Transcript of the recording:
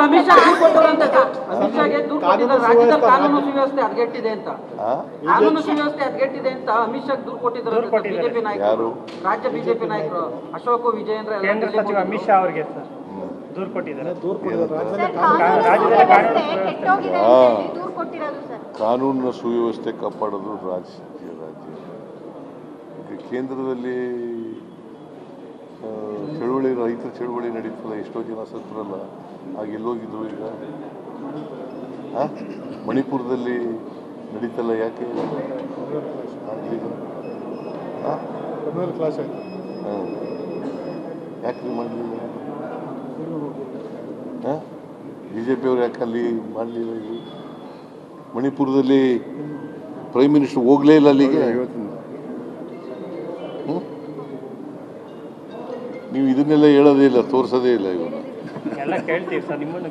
ಅಮಿತ್ ಶಾ ದೂರು ಕೊಟ್ಟರಂತೆ ಸರ್. ಅಮಿತ್ ಶಾಗೆ ದೂರು ಕೊಟ್ಟಿದ್ದಾರೆ. ರಾಜ್ಯದಲ್ಲಿ ಕಾನೂನು ಸುವ್ಯವಸ್ಥೆ ಹದಗೆಟ್ಟಿದೆ ಅಂತ. ಕಾನೂನು ಸುವ್ಯವಸ್ಥೆ ಹದಗೆಟ್ಟಿದೆ ಅಂತ ಅಮಿತ್ ಶಾ ದೂರು ಕೊಟ್ಟಿದ್ದಾರೆ ಬಿಜೆಪಿ ನಾಯಕರು. ರಾಜ್ಯ ಬಿಜೆಪಿ ನಾಯಕರು ಅಶೋಕ್ ವಿಜಯೇಂದ್ರ ಕೇಂದ್ರ ಸಚಿವ ಅಮಿತ್ ಶಾ ಅವರಿಗೆ ಸರ್ ದೂರು ಕೊಟ್ಟಿದ್ದಾರೆ. ಕಾನೂನಿನ ಸುವ್ಯವಸ್ಥೆ ಕಾಪಾಡೋದು ರಾಜ್ಯ ಕೇಂದ್ರದಲ್ಲಿ ಚಳುವಳಿ ರೈತರ ಚಳುವಳಿ ನಡೀತಲ್ಲ, ಎಷ್ಟೋ ಜನ ಸತ್ರಲ್ಲ, ಆಗ ಎಲ್ಲೋಗಿದ್ರು ಈಗ? ಮಣಿಪುರದಲ್ಲಿ ನಡೀತಲ್ಲ, ಯಾಕೆ ಕ್ಲಾಸ್ ಆಯ್ತು? ಯಾಕೆ ಮಾಡಲಿಲ್ಲ? BJP ಅವರು ಯಾಕೆ ಅಲ್ಲಿ ಮಾಡಲಿಲ್ಲ? ಇಲ್ಲಿ ಮಣಿಪುರದಲ್ಲಿ ಪ್ರೈಮ್ ಮಿನಿಸ್ಟರ್ ಹೋಗಲೇ ಇಲ್ಲ ಅಲ್ಲಿಗೆ. ನೀವು ಇದನ್ನೆಲ್ಲ ಹೇಳೋದೇ ಇಲ್ಲ, ತೋರಿಸೋದೇ ಇಲ್ಲ. ಇವನ್ನ ಎಲ್ಲ ಕೇಳ್ತೀವಿ ಸರ್, ನಿಮ್ಮನ್ನು